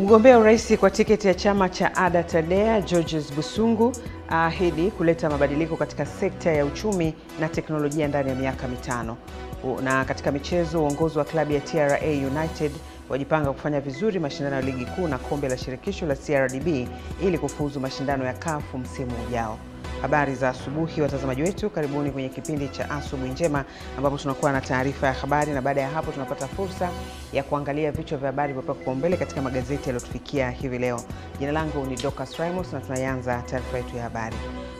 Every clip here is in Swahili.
Mgombea urais kwa tiketi ya chama cha ADA TADEA Georges Busungu ahidi kuleta mabadiliko katika sekta ya uchumi na teknolojia ndani ya miaka mitano. Na katika michezo, uongozi wa klabu ya TRA United wajipanga kufanya vizuri mashindano ya ligi kuu na kombe la shirikisho la CRDB ili kufuzu mashindano ya CAF msimu ujao. Habari za asubuhi watazamaji wetu, karibuni kwenye kipindi cha Asubuhi Njema ambapo tunakuwa na taarifa ya habari na baada ya hapo tunapata fursa ya kuangalia vichwa vya habari vya kipaumbele katika magazeti yaliyotufikia hivi leo. Jina langu ni Dorcas Ramos na tunaanza taarifa yetu ya habari.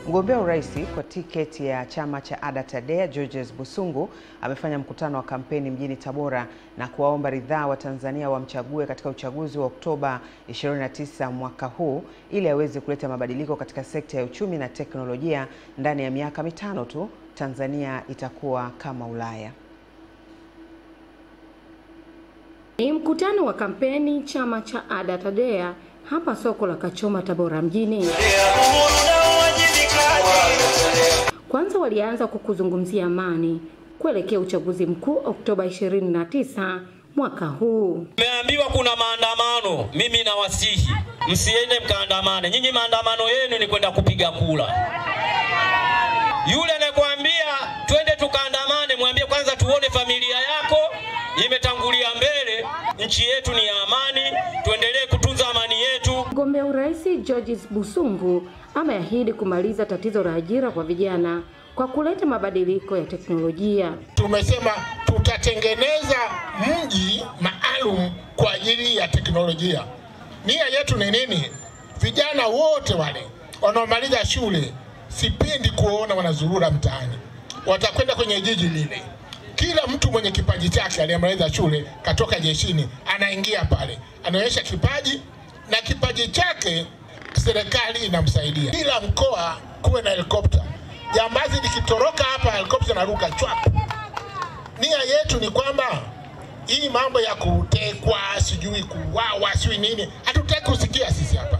Mgombea urais kwa tiketi ya chama cha ADA TADEA Georges Busungu amefanya mkutano wa kampeni mjini Tabora na kuwaomba ridhaa wa Tanzania wamchague katika uchaguzi wa Oktoba 29 mwaka huu ili aweze kuleta mabadiliko katika sekta ya uchumi na teknolojia. Ndani ya miaka mitano tu Tanzania itakuwa kama Ulaya. Ni mkutano wa kampeni chama cha ADA TADEA hapa soko la Kachoma Tabora mjini. Kwanza walianza kwa kuzungumzia amani kuelekea uchaguzi mkuu Oktoba 29 mwaka huu. Nimeambiwa kuna maandamano, mimi nawasihi msiende mkaandamane. Nyinyi maandamano yenu ni kwenda kupiga kura. Yule anakuambia twende tukaandamane, mwambie kwanza tuone familia yako imetangulia mbele. Nchi yetu ni ya amani, tuendelee kutunza amani yetu. Mgombea urais Georges Busungu ameahidi kumaliza tatizo la ajira kwa vijana kwa kuleta mabadiliko ya teknolojia. Tumesema tutatengeneza mji maalum kwa ajili ya teknolojia. Nia yetu ni nini? Vijana wote wale wanaomaliza shule sipendi kuona wanazurura mtaani. Watakwenda kwenye jiji lile. Kila mtu mwenye kipaji chake aliyemaliza shule katoka jeshini anaingia pale. Anaonyesha kipaji na kipaji chake serikali inamsaidia. Kila mkoa kuwe na helikopta. Jambazi likitoroka hapa helikopta inaruka chwap. Nia yetu ni kwamba hii mambo ya kutekwa, sijui kuuawa, sijui nini, hatutaki kusikia sisi hapa.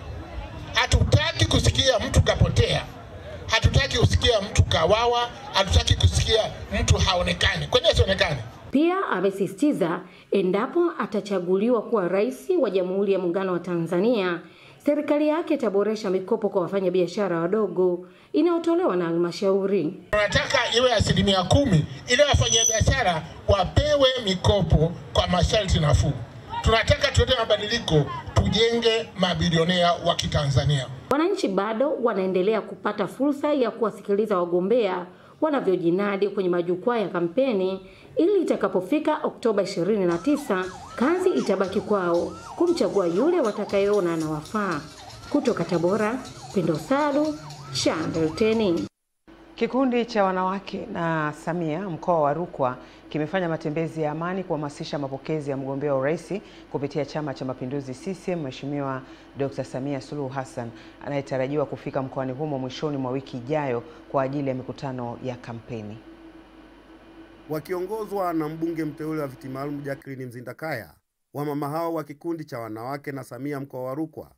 Hatutaki kusikia mtu kapotea. Hatutaki kusikia mtu kawawa, hatutaki kusikia mtu haonekani. Kwa nini haonekani? Pia amesisitiza endapo atachaguliwa kuwa rais wa Jamhuri ya Muungano wa Tanzania, serikali yake itaboresha mikopo kwa wafanyabiashara wadogo inayotolewa na halmashauri. Tunataka iwe 10% ili wafanyabiashara wapewe mikopo kwa masharti nafuu. Tunataka tulete mabadiliko, tujenge mabilionea wa Kitanzania. Wananchi bado wanaendelea kupata fursa ya kuwasikiliza wagombea wanavyojinadi kwenye majukwaa ya kampeni ili itakapofika Oktoba 29 kazi itabaki kwao kumchagua yule watakayeona anawafaa. Kutoka Tabora, Pendo Sadu, Channel 10. Kikundi cha wanawake na Samia mkoa wa Rukwa kimefanya matembezi ya amani kuhamasisha mapokezi ya mgombea wa urais kupitia Chama cha Mapinduzi CCM Mheshimiwa Dr. Samia Suluhu Hassan anayetarajiwa kufika mkoani humo mwishoni mwa wiki ijayo kwa ajili ya mikutano ya kampeni. Wakiongozwa na mbunge mteule wa viti maalum Jacqueline Mzindakaya, wamama hao wa kikundi cha wanawake na Samia mkoa wa Rukwa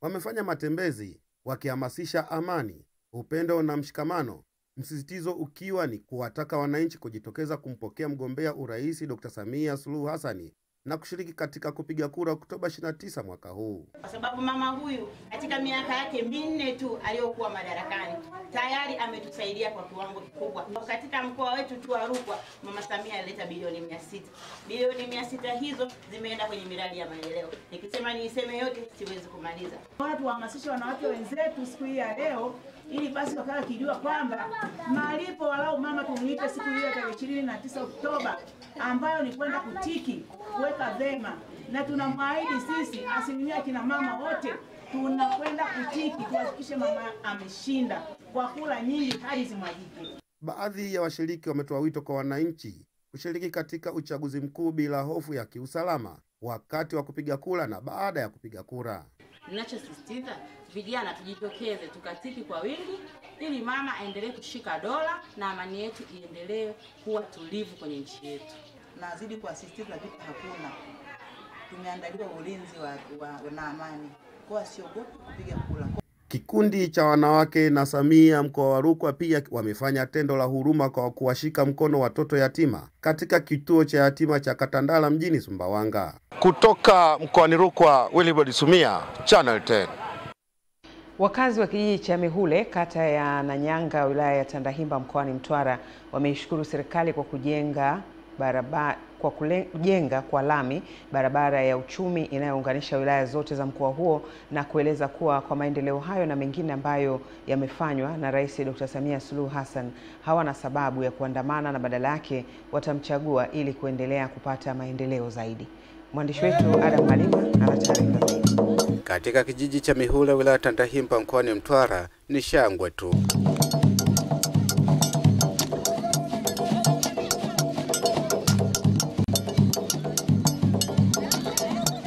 wamefanya matembezi wakihamasisha amani, upendo na mshikamano, msisitizo ukiwa ni kuwataka wananchi kujitokeza kumpokea mgombea urais Dr. Samia Suluhu Hassan na kushiriki katika kupiga kura Oktoba 29 mwaka huu. Kwa sababu mama huyu katika miaka yake 4 tu aliyokuwa madarakani tayari ametusaidia kwa kiwango kikubwa. Katika mkoa wetu tu wa Rukwa mama Samia alileta bilioni 600. Bilioni 600 hizo zimeenda kwenye miradi ya maendeleo. Nikisema niiseme yote siwezi kumaliza. Watu wahamasishe wanawake wenzetu siku hii ya leo ili basi wakawa kijua kwamba malipo walau mama tuniite siku hiyo tarehe 29 Oktoba ambayo ni kwenda kutiki kuweka vema, na tunamwaahidi sisi asilimia kina mama wote tunakwenda kutiki kuhakikisha mama ameshinda kwa kula nyingi hadi zimwagike. Baadhi ya washiriki wametoa wito kwa wananchi kushiriki katika uchaguzi mkuu bila hofu ya kiusalama wakati wa kupiga kura na baada ya kupiga kura. Ninachosisitiza vijana tujitokeze tukatiki kwa wingi ili mama aendelee kushika dola na amani yetu iendelee kuwa tulivu kwenye nchi yetu. Nazidi kuasisitiza vitu hakuna. Tumeandaliwa ulinzi wa amani. Kwa siogopi kupiga kura. Kikundi cha wanawake na Samia mkoa wa Rukwa pia wamefanya tendo la huruma kwa kuwashika mkono watoto yatima katika kituo cha yatima cha Katandala mjini Sumbawanga. Kutoka mkoani Rukwa, Wilibodi Sumia, Channel 10. Wakazi wa kijiji cha Mihule, kata ya Nanyanga, wilaya ya Tandahimba mkoani Mtwara wameishukuru serikali kwa kujenga kwa lami barabara ya uchumi inayounganisha wilaya zote za mkoa huo, na kueleza kuwa kwa maendeleo hayo na mengine ambayo yamefanywa na Rais Dr. Samia Suluhu Hassan hawana sababu ya kuandamana na badala yake watamchagua ili kuendelea kupata maendeleo zaidi. Mwandishi wetu Adam Malima ana taarifa zaidi. Katika kijiji cha Mihule, wilaya ya Tandahimba mkoani Mtwara ni shangwe tu.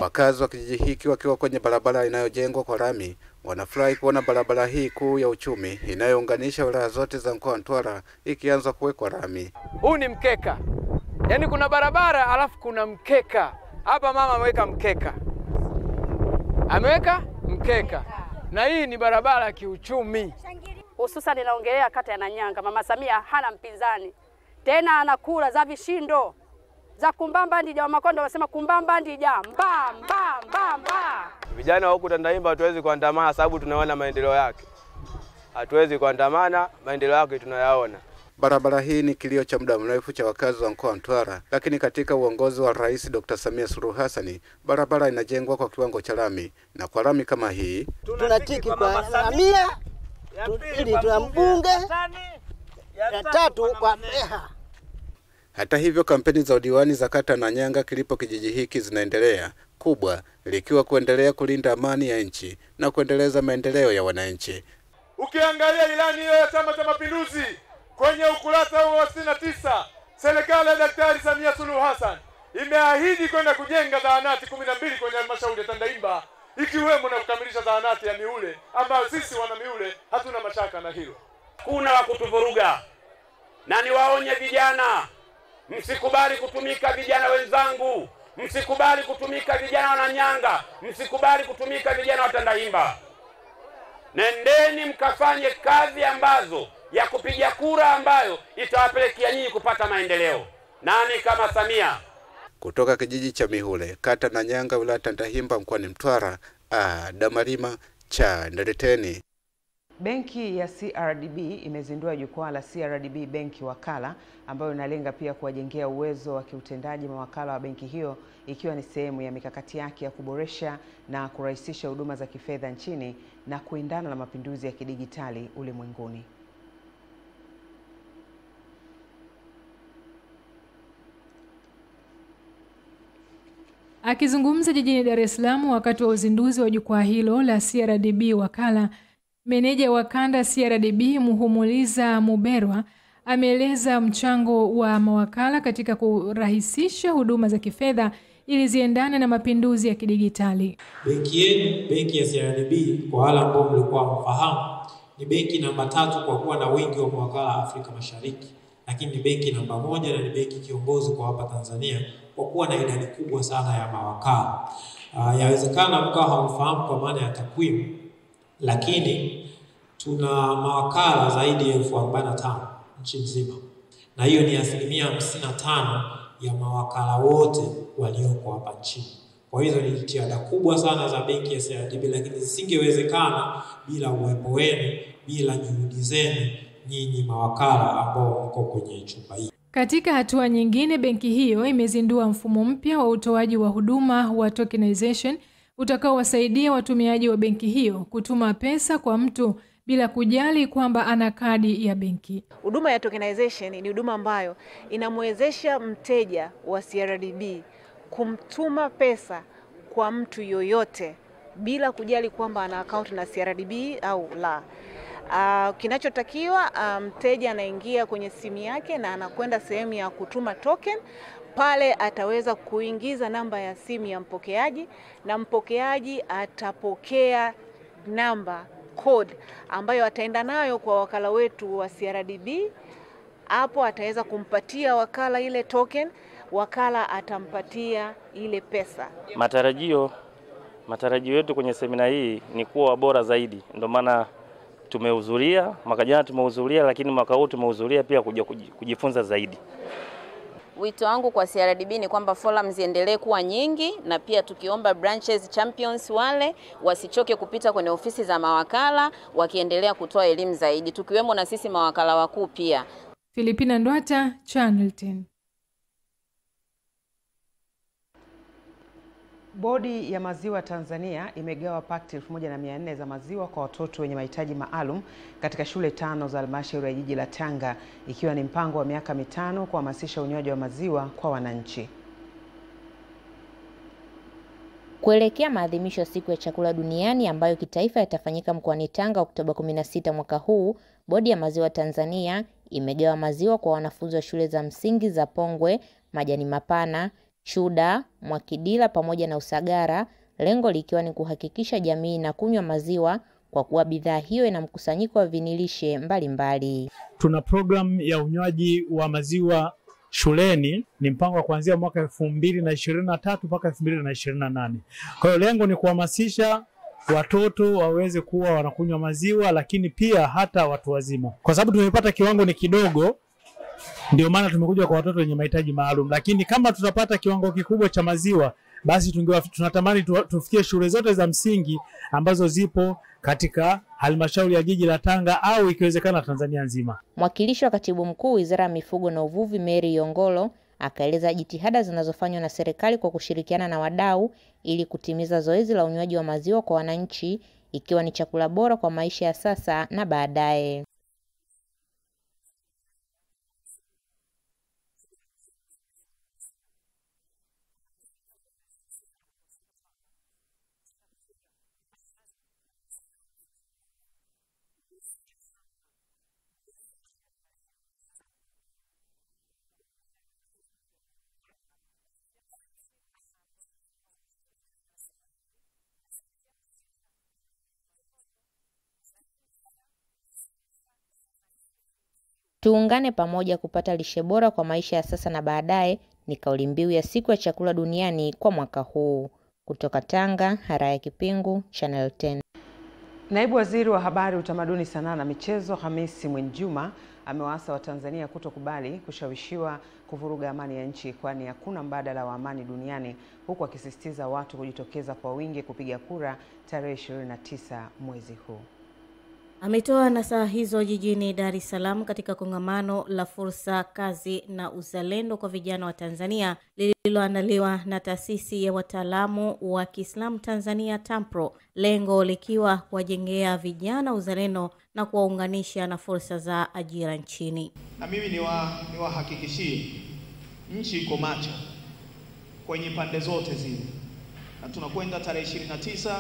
Wakazi wa kijiji hiki wakiwa kwenye barabara inayojengwa kwa lami wanafurahi kuona barabara hii kuu ya uchumi inayounganisha wilaya zote za mkoa wa Mtwara ikianza kuwekwa lami. Huu ni mkeka. Yaani kuna barabara alafu kuna mkeka. Hapa mama ameweka mkeka. Ameweka mkeka. Na hii ni barabara ya kiuchumi. Hususan ninaongelea kata ya Nanyanga. Mama Samia hana mpinzani. Tena anakula za vishindo. Za kumbamba ndija wa Makonde wanasema kumbamba ndija mba. Vijana wa huku Tandahimba hatuwezi kuandamana sababu tunaona maendeleo yake. Hatuwezi kuandamana, maendeleo yake tunayaona. Barabara hii ni kilio cha muda mrefu cha wakazi wa mkoa wa Mtwara, lakini katika uongozi wa Rais Dr. Samia Suluhu Hassan barabara inajengwa kwa kiwango cha lami, na kwa lami kama hii tunatiki kwa Samia ili tuambunge ya tatu kwa Meha. Hata hivyo, kampeni za udiwani za kata Nanyanga kilipo kijiji hiki zinaendelea, kubwa likiwa kuendelea kulinda amani ya nchi na kuendeleza maendeleo ya wananchi. Ukiangalia ilani hiyo ya Chama cha Mapinduzi kwenye ukurasa wa 69, serikali ya Daktari Samia Suluhu Hassan imeahidi kwenda kujenga zahanati 12 kwenye halmashauri ya Tandahimba, ikiwemo na kukamilisha zahanati ya Mihule ambayo sisi wana Mihule hatuna mashaka na hilo. Kuna wa kutuvuruga, na niwaonye vijana, msikubali kutumika vijana wenzangu, msikubali kutumika vijana wa Nanyanga, msikubali kutumika vijana wa Tandahimba. Nendeni mkafanye kazi ambazo ya kupiga kura ambayo itawapelekea nyinyi kupata maendeleo. Nani kama Samia? Kutoka kijiji cha Mihule, kata Nanyanga, wilaya Tandahimba mkoani Mtwara, Damarima, Channel 10. Benki ya CRDB imezindua jukwaa la CRDB Benki Wakala, ambayo inalenga pia kuwajengea uwezo wa kiutendaji mawakala wa benki hiyo, ikiwa ni sehemu ya mikakati yake ya kuboresha na kurahisisha huduma za kifedha nchini na kuendana na mapinduzi ya kidijitali ulimwenguni. Akizungumza jijini Dar es Salaam wakati wa uzinduzi wa jukwaa hilo la CRDB Wakala, meneja wa kanda CRDB Muhumuliza Muberwa ameeleza mchango wa mawakala katika kurahisisha huduma za kifedha ili ziendane na mapinduzi ya kidijitali. Benki yenu, benki ya CRDB, kwa wale ambao mlikuwa mfahamu, ni benki namba 3 kwa kuwa na wingi wa mawakala Afrika Mashariki, lakini ni benki namba 1 na ni benki kiongozi kwa hapa Tanzania kwa kuwa na idadi kubwa sana ya mawakala. Yawezekana mkawa hamfahamu kwa maana ya takwimu, lakini tuna mawakala zaidi ya 45,000 nchi nzima, na hiyo ni 55% ya mawakala wote walioko hapa nchini. Kwa hizo ni jitihada kubwa sana za benki ya CRDB, lakini zisingewezekana bila uwepo wenu, bila juhudi zenu nyinyi mawakala ambao mko kwenye chumba hii. Katika hatua nyingine, benki hiyo imezindua mfumo mpya wa utoaji wa huduma wa tokenization utakaowasaidia watumiaji wa benki hiyo kutuma pesa kwa mtu bila kujali kwamba ana kadi ya benki. Huduma ya tokenization ni huduma ambayo inamwezesha mteja wa CRDB kumtuma pesa kwa mtu yoyote bila kujali kwamba ana account na CRDB au la. Kinachotakiwa, mteja anaingia kwenye simu yake na anakwenda sehemu ya kutuma token. Pale ataweza kuingiza namba ya simu ya mpokeaji na mpokeaji atapokea namba code ambayo ataenda nayo kwa wakala wetu wa CRDB. Hapo ataweza kumpatia wakala ile token, wakala atampatia ile pesa. Matarajio Matarajio yetu kwenye semina hii ni kuwa bora zaidi. Ndio maana tumehudhuria, mwaka jana tumehudhuria, lakini mwaka huu tumehudhuria pia kujifunza zaidi. Wito wangu kwa CRDB ni kwamba forums ziendelee kuwa nyingi, na pia tukiomba branches champions wale wasichoke kupita kwenye ofisi za mawakala wakiendelea kutoa elimu zaidi, tukiwemo na sisi mawakala wakuu pia. Filipina Ndwata, Channel 10. Bodi ya Maziwa Tanzania imegawa pakti 1400 za maziwa kwa watoto wenye mahitaji maalum katika shule 5 za halmashauri ya jiji la Tanga, ikiwa ni mpango wa miaka 5 kuhamasisha unywaji wa maziwa kwa wananchi. Kuelekea maadhimisho ya siku ya chakula duniani ambayo kitaifa yatafanyika mkoani Tanga Oktoba 16 mwaka huu, Bodi ya Maziwa Tanzania imegawa maziwa kwa wanafunzi wa shule za msingi za Pongwe, Majani Mapana, Chuda, Mwakidila pamoja na Usagara, lengo likiwa ni kuhakikisha jamii na kunywa maziwa kwa kuwa bidhaa hiyo ina mkusanyiko wa vinilishe mbalimbali. Tuna program ya unywaji wa maziwa shuleni, ni mpango wa kuanzia mwaka 2023 mpaka 2028. Kwa hiyo lengo ni kuhamasisha watoto waweze kuwa wanakunywa maziwa, lakini pia hata watu wazima. Kwa sababu tumepata kiwango ni kidogo, ndio maana tumekuja kwa watoto wenye mahitaji maalum. Lakini kama tutapata kiwango kikubwa cha maziwa, basi tunatamani tufikie shule zote za msingi ambazo zipo katika halmashauri ya jiji la Tanga au ikiwezekana Tanzania nzima. Mwakilishi wa Katibu Mkuu Wizara ya Mifugo na Uvuvi Mary Yongolo akaeleza jitihada zinazofanywa na serikali kwa kushirikiana na wadau ili kutimiza zoezi la unywaji wa maziwa kwa wananchi, ikiwa ni chakula bora kwa maisha ya sasa na baadaye. Tuungane pamoja kupata lishe bora kwa maisha ya sasa na baadaye ni kauli mbiu ya siku ya chakula duniani kwa mwaka huu. Kutoka Tanga, Haraya Kipingu, Channel 10. Naibu Waziri wa Habari, Utamaduni, Sanaa na Michezo Hamisi Mwinjuma amewaasa Watanzania kutokubali kushawishiwa kuvuruga amani ya nchi, kwani hakuna mbadala wa amani duniani, huku akisisitiza watu kujitokeza kwa wingi kupiga kura tarehe 29 mwezi huu. Ametoa nasaha hizo jijini Dar es Salaam katika kongamano la fursa, kazi na uzalendo kwa vijana wa Tanzania lililoandaliwa na Taasisi ya Wataalamu wa Kiislamu Tanzania TAMPRO, lengo likiwa kuwajengea vijana uzalendo na kuwaunganisha na fursa za ajira nchini. Na mimi niwahakikishie nchi iko macho kwenye pande zote zile, na tunakwenda tarehe 29,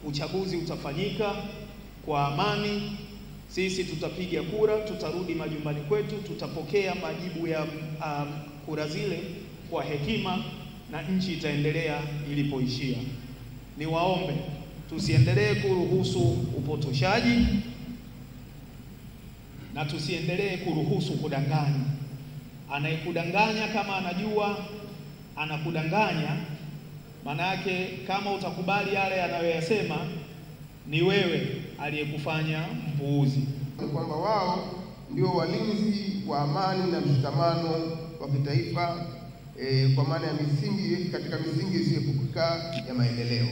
uchaguzi utafanyika kwa amani. Sisi tutapiga kura, tutarudi majumbani kwetu, tutapokea majibu ya kura zile kwa hekima, na nchi itaendelea ilipoishia. Niwaombe tusiendelee kuruhusu upotoshaji na tusiendelee kuruhusu kudanganya. Anayekudanganya kama anajua anakudanganya, maana yake kama utakubali yale anayoyasema ni wewe aliyekufanya mpuuzi. Kwamba wao ndio walinzi wa amani na mshikamano wa kitaifa, kwa maana ya misingi, katika misingi isiyoepukika ya maendeleo.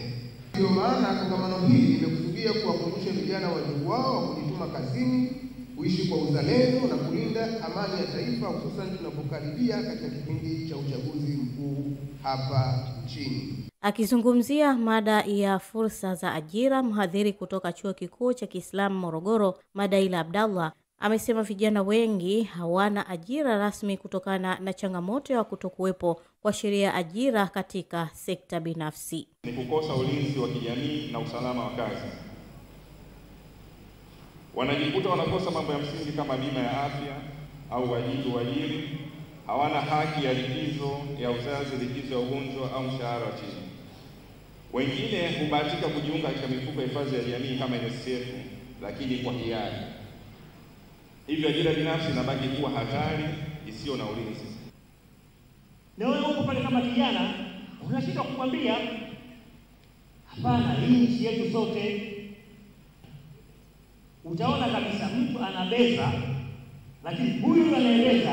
Ndio maana kongamano hili limekusudia kuwakumbusha vijana wajibu wao wa kujituma kazini, kuishi kwa uzalendo na kulinda amani ya taifa, hususan tunapokaribia katika kipindi cha uchaguzi mkuu hapa nchini. Akizungumzia mada ya fursa za ajira, mhadhiri kutoka Chuo Kikuu cha Kiislamu Morogoro, Madaila Abdallah, amesema vijana wengi hawana ajira rasmi kutokana na changamoto ya kutokuwepo kwa sheria ajira katika sekta binafsi. Ni kukosa ulinzi wa kijamii na usalama wa kazi. Wanajikuta wanakosa mambo ya msingi kama bima ya afya au uajiri, hawana haki ya likizo ya uzazi, likizo ya ugonjwa au mshahara wa chini. Wengine hubahatika kujiunga katika mifuko ya hifadhi ya jamii kama NSSF, lakini kwa hiari. Hivyo ajira binafsi inabaki kuwa hatari isiyo na ulinzi. Na wewe uko pale kama kijana, unashindwa kumwambia Hapana, hii nchi yetu sote. Utaona kabisa mtu anabeza, lakini huyu anayebeza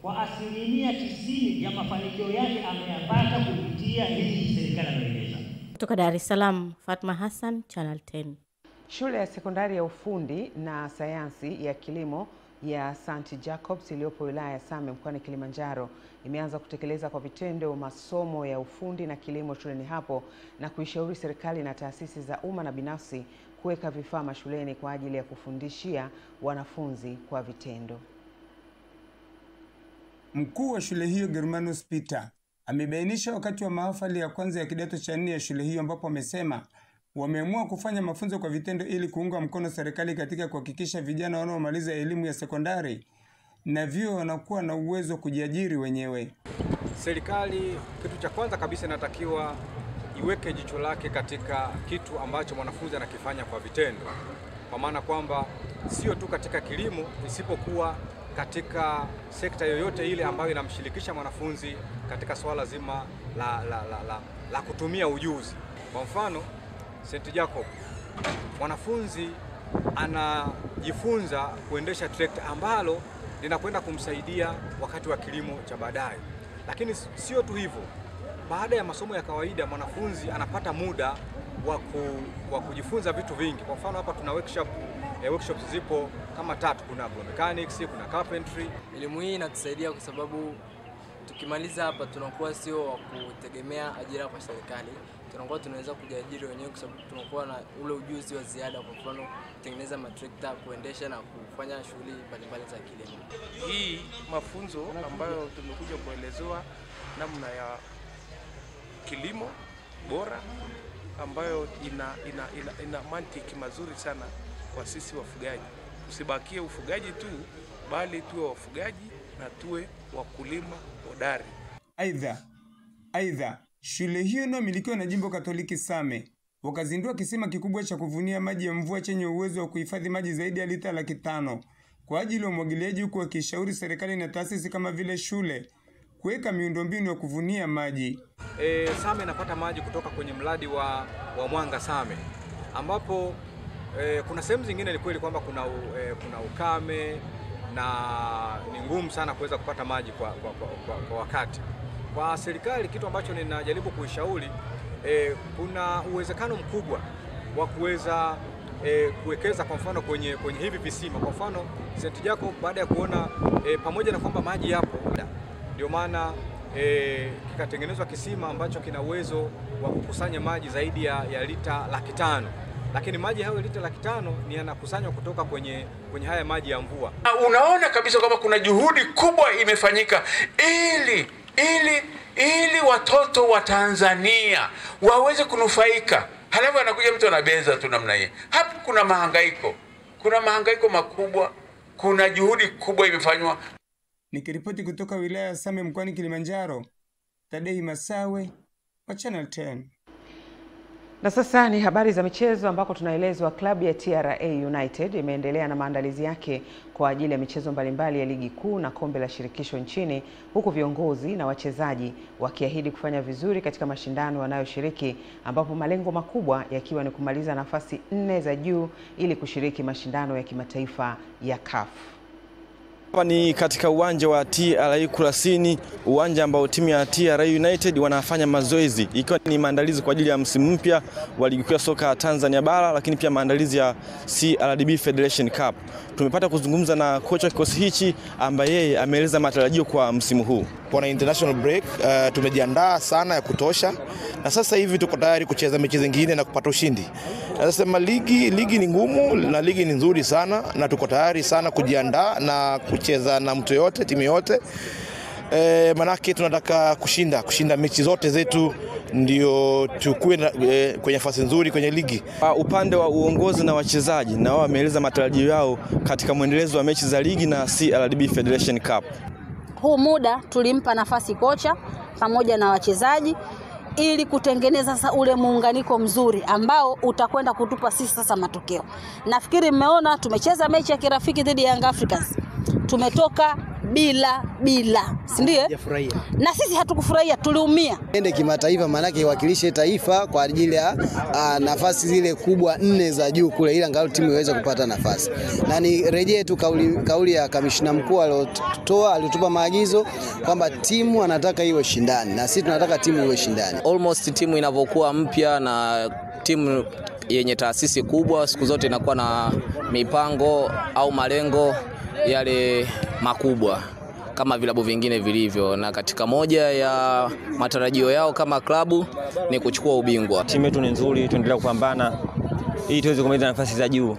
kwa asilimia 90 ya mafanikio yake ameyapata kupitia hii serikali anayoendesha. Kutoka Dar es Salaam, Fatma Hassan, Channel 10. Shule ya sekondari ya ufundi na sayansi ya kilimo ya St. Jacobs iliyopo wilaya ya Same mkoani Kilimanjaro imeanza kutekeleza kwa vitendo masomo ya ufundi na kilimo shuleni hapo na kuishauri serikali na taasisi za umma na binafsi kuweka vifaa mashuleni kwa ajili ya kufundishia wanafunzi kwa vitendo. Mkuu wa shule hiyo Germanus Peter amebainisha wakati wa mahafali ya kwanza ya kidato cha 4 ya shule hiyo ambapo amesema wameamua kufanya mafunzo kwa vitendo ili kuunga mkono serikali katika kuhakikisha vijana wanaomaliza elimu ya sekondari na vyuo wanakuwa na uwezo wa kujiajiri wenyewe. Serikali kitu cha kwanza kabisa inatakiwa iweke jicho lake katika kitu ambacho mwanafunzi anakifanya kwa vitendo. Kwa maana kwamba sio tu katika kilimo, isipokuwa katika sekta yoyote ile ambayo inamshirikisha mwanafunzi katika swala zima la kutumia ujuzi. Kwa mfano, St. Jacob, mwanafunzi anajifunza kuendesha trekta ambalo linakwenda kumsaidia wakati wa kilimo cha baadaye. Lakini sio tu hivyo, baada ya masomo ya kawaida mwanafunzi anapata muda wa kujifunza vitu vingi. Kwa mfano hapa tuna workshops zipo kama 3, kuna mechanics, kuna carpentry. Elimu hii inatusaidia kwa sababu tukimaliza hapa tunakuwa sio wa kutegemea ajira kwa serikali. Tunakuwa tunaweza kujiajiri wenyewe kwa sababu tunakuwa na ule ujuzi wa ziada, kwa mfano kutengeneza matrekta, kuendesha na kufanya shughuli mbalimbali za kilimo. Hii mafunzo ambayo tumekuja kuelezewa namna ya kilimo bora ambayo ina mantiki mazuri sana kwa sisi wafugaji. Usibakie ufugaji tu, bali tuwe wafugaji na tuwe wakulima hodari. Aidha, shule hiyo inayomilikiwa na Jimbo Katoliki Same wakazindua kisima kikubwa cha kuvunia maji ya mvua chenye uwezo wa kuhifadhi maji zaidi ya lita 500 kwa ajili ya umwagiliaji, huku wakishauri serikali na taasisi kama vile shule kuweka miundombinu ya kuvunia maji. Same inapata maji kutoka kwenye mradi wa Mwanga Same, ambapo kuna sehemu zingine ni kweli kwamba kuna ukame na ni ngumu sana kuweza kupata maji kwa wakati. Kwa serikali, kitu ambacho ninajaribu kuishauri, kuna uwezekano mkubwa wa kuweza kuwekeza kwa mfano kwenye hivi visima. Kwa mfano St. Jacob, baada ya kuona pamoja na kwamba maji yapo, ndio maana kikatengenezwa kisima ambacho kina uwezo wa kukusanya maji zaidi ya lita 500. Lakini maji hayo lita 500 ni yanakusanywa kutoka kwenye haya maji ya mvua. Unaona kabisa kwamba kuna juhudi kubwa imefanyika ili watoto wa Tanzania waweze kunufaika. Halafu anakuja mtu anabeza tu namna hii. Hapo kuna mahangaiko makubwa, kuna juhudi kubwa imefanywa. Nikiripoti kutoka wilaya ya Same mkoani Kilimanjaro, Tadei Masawe wa Channel 10. Na sasa ni habari za michezo ambako tunaelezwa klabu ya TRA United imeendelea na maandalizi yake kwa ajili ya michezo mbalimbali ya ligi kuu na kombe la shirikisho nchini, huku viongozi na wachezaji wakiahidi kufanya vizuri katika mashindano wanayoshiriki, ambapo malengo makubwa yakiwa ni kumaliza nafasi 4 za juu ili kushiriki mashindano ya kimataifa ya CAF. Hapa ni katika uwanja wa TRA Kurasini, uwanja ambao timu ya TRA United wanafanya mazoezi ikiwa ni maandalizi kwa ajili ya msimu mpya wa ligi kuu ya soka Tanzania bara, lakini pia maandalizi ya CRDB Federation Cup. Tumepata kuzungumza na kocha kikosi hichi ambaye yeye ameeleza matarajio kwa msimu huu. Kwa international break tumejiandaa sana ya kutosha, na sasa hivi tuko tayari kucheza mechi zingine na kupata ushindi. Nasema ligi ni ngumu na ligi ni nzuri sana, na tuko tayari sana kujiandaa na kucheza na mtu yote, timu yote. Manake tunataka kushinda mechi zote zetu ndio tukue kwenye nafasi nzuri kwenye ligi. Upande wa uongozi na wachezaji na wao wameeleza matarajio yao katika mwendelezo wa mechi za ligi na CRDB Federation Cup. Huu muda tulimpa nafasi kocha pamoja na wachezaji ili kutengeneza sasa ule muunganiko mzuri ambao utakwenda kutupa sisi sasa matokeo. Nafikiri mmeona tumecheza mechi ya kirafiki dhidi ya Young Africans. Tumetoka bila, si ndiye? Na sisi hatukufurahia, tuliumia. Ende kimataifa, maana yake iwakilishe taifa kwa ajili ya nafasi zile kubwa 4 za juu kule, ili angalau timu iweze kupata nafasi. Na nirejee tu kauli ya kamishna mkuu alitupa maagizo kwamba timu anataka iwe shindani, na sisi tunataka timu iwe shindani. Almost timu inavyokuwa mpya na timu yenye taasisi kubwa siku zote inakuwa na mipango au malengo yale makubwa kama vilabu vingine vilivyo, na katika moja ya matarajio yao kama klabu ni kuchukua ubingwa. Timu yetu ni nzuri, tuendelea kupambana ili tuweze kumaliza nafasi za juu,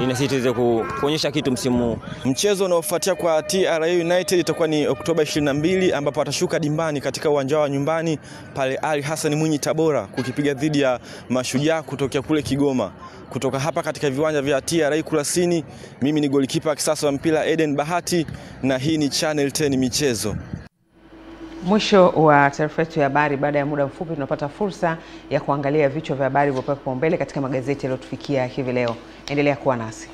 ili sisi tuweze kuonyesha kitu msimu. Mchezo unaofuatia kwa TRA United itakuwa ni Oktoba 22 ambapo watashuka dimbani katika uwanja wa nyumbani pale Ali Hassan Mwinyi Tabora kukipiga dhidi ya Mashujaa kutokea kule Kigoma. Kutoka hapa katika viwanja vya TRA Kurasini, mimi ni golikipa kisasa wa mpira Eden Bahati, na hii ni Channel 10 Michezo. Mwisho wa taarifa yetu ya habari. Baada ya muda mfupi tunapata fursa ya kuangalia vichwa vya habari vilivyopewa kipaumbele katika magazeti yaliyotufikia hivi leo. Endelea kuwa nasi.